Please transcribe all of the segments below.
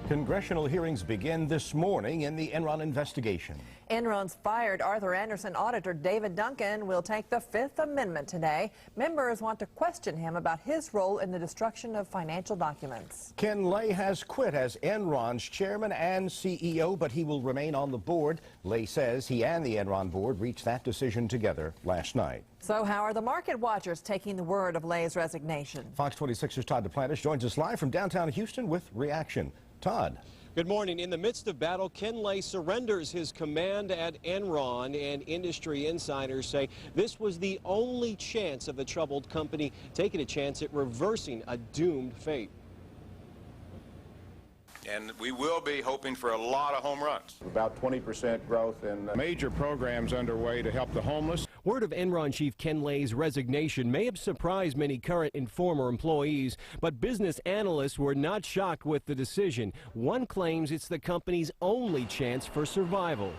Congressional hearings begin this morning in the Enron investigation. Enron's fired Arthur Andersen auditor David Duncan will take the Fifth Amendment today. Members want to question him about his role in the destruction of financial documents. Ken Lay has quit as Enron's chairman and CEO, but he will remain on the board. Lay says he and the Enron board reached that decision together last night. So how are the market watchers taking the word of Lay's resignation? Fox 26's Todd Duplantis joins us live from downtown Houston with reaction. Todd. Good morning. In the midst of battle, Ken Lay surrenders his command at Enron, and industry insiders say this was the only chance of the troubled company taking a chance at reversing a doomed fate. And we will be hoping for a lot of home runs. About 20% growth in major programs underway to help the homeless. Word of Enron chief Ken Lay's resignation may have surprised many current and former employees, but business analysts were not shocked with the decision. One claims it's the company's only chance for survival.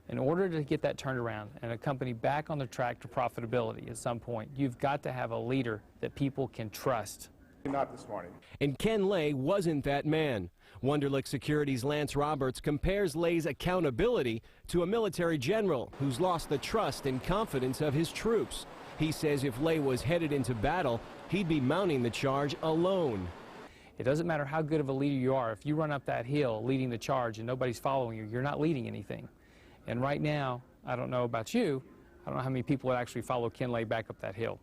In order to get that turned around and a company back on the track to profitability at some point, you've got to have a leader that people can trust. Not this morning. And Ken Lay wasn't that man. Wunderlich Securities' Lance Roberts compares Lay's accountability to a military general who's lost the trust and confidence of his troops. He says if Lay was headed into battle, he'd be mounting the charge alone. It doesn't matter how good of a leader you are. If you run up that hill leading the charge and nobody's following you, you're not leading anything. And right now, I don't know about you, I don't know how many people would actually follow Ken Lay back up that hill.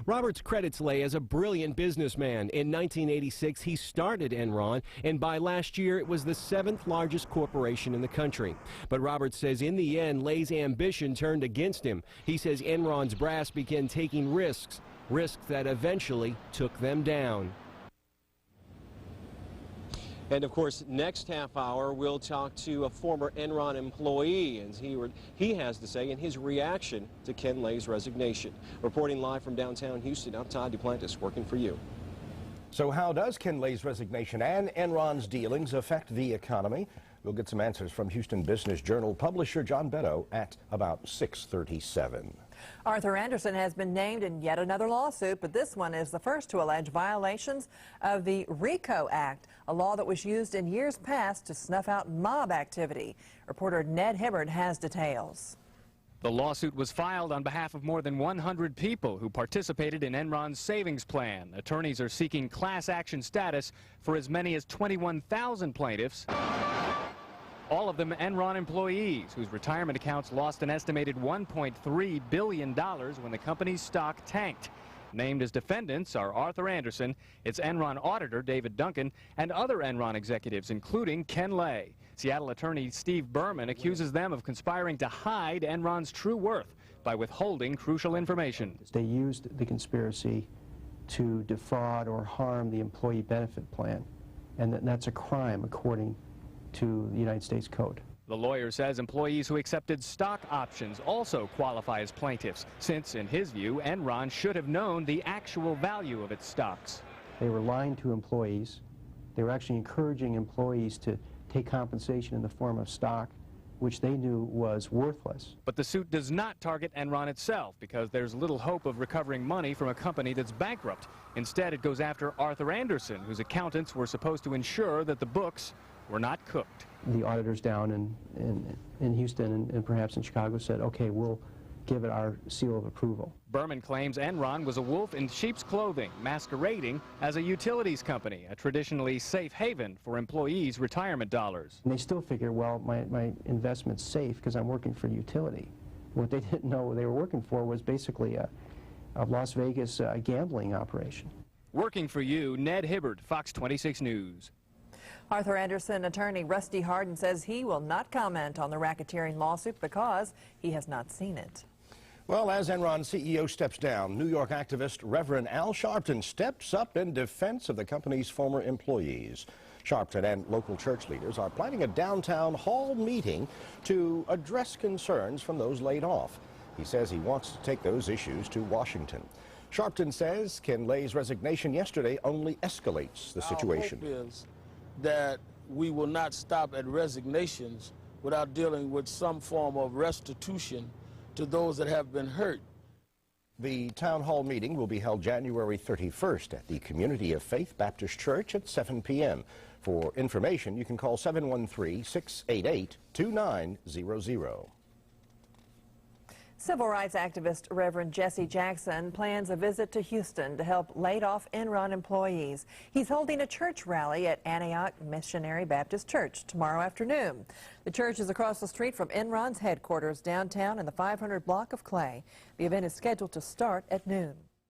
Roberts credits Lay as a brilliant businessman. In 1986, he started Enron, and by last year, it was the 7th largest corporation in the country. But Roberts says in the end, Lay's ambition turned against him. He says Enron's brass began taking risks that eventually took them down. And of course, next half hour, we'll talk to a former Enron employee and he has to say in his reaction to Ken Lay's resignation. Reporting live from downtown Houston, I'm Todd Duplantis, working for you. So how does Ken Lay's resignation and Enron's dealings affect the economy? We'll get some answers from Houston Business Journal publisher John Beto at about 6:37. Arthur Andersen has been named in yet another lawsuit, but this one is the first to allege violations of the RICO Act, a law that was used in years past to snuff out mob activity. Reporter Ned Hibbard has details. The lawsuit was filed on behalf of more than 100 people who participated in Enron's savings plan. Attorneys are seeking class action status for as many as 21,000 plaintiffs, all of them Enron employees whose retirement accounts lost an estimated $1.3 billion when the company's stock tanked. Named as defendants are Arthur Andersen, its Enron auditor David Duncan, and other Enron executives, including Ken Lay. Seattle attorney Steve Berman accuses them of conspiring to hide Enron's true worth by withholding crucial information. They used the conspiracy to defraud or harm the employee benefit plan, and that's a crime according to the United States Code. The lawyer says employees who accepted stock options also qualify as plaintiffs, since, in his view, Enron should have known the actual value of its stocks. They were lying to employees. They were actually encouraging employees to take compensation in the form of stock, which they knew was worthless. But the suit does not target Enron itself, because there's little hope of recovering money from a company that's bankrupt. Instead, it goes after Arthur Andersen, whose accountants were supposed to ensure that the books were not cooked. The auditors down in Houston and perhaps in Chicago said, okay, we'll give it our seal of approval. Berman claims Enron was a wolf in sheep's clothing, masquerading as a utilities company, a traditionally safe haven for employees' retirement dollars. And they still figure, well, my investment's safe because I'm working for utility. What they didn't know they were working for was basically a Las Vegas gambling operation. Working for you, Ned Hibbard, Fox 26 News. Arthur Andersen attorney Rusty Hardin says he will not comment on the racketeering lawsuit because he has not seen it. Well, as Enron CEO steps down, New York activist Reverend Al Sharpton steps up in defense of the company's former employees. Sharpton and local church leaders are planning a downtown hall meeting to address concerns from those laid off. He says he wants to take those issues to Washington. Sharpton says Ken Lay's resignation yesterday only escalates the situation. Our hope is that we will not stop at resignations without dealing with some form of restitution to those that have been hurt. The town hall meeting will be held January 31st at the Community of Faith Baptist Church at 7 p.m. For information, you can call 713-688-2900. Civil rights activist Reverend Jesse Jackson plans a visit to Houston to help laid-off Enron employees. He's holding a church rally at Antioch Missionary Baptist Church tomorrow afternoon. The church is across the street from Enron's headquarters downtown in the 500 block of Clay. The event is scheduled to start at noon.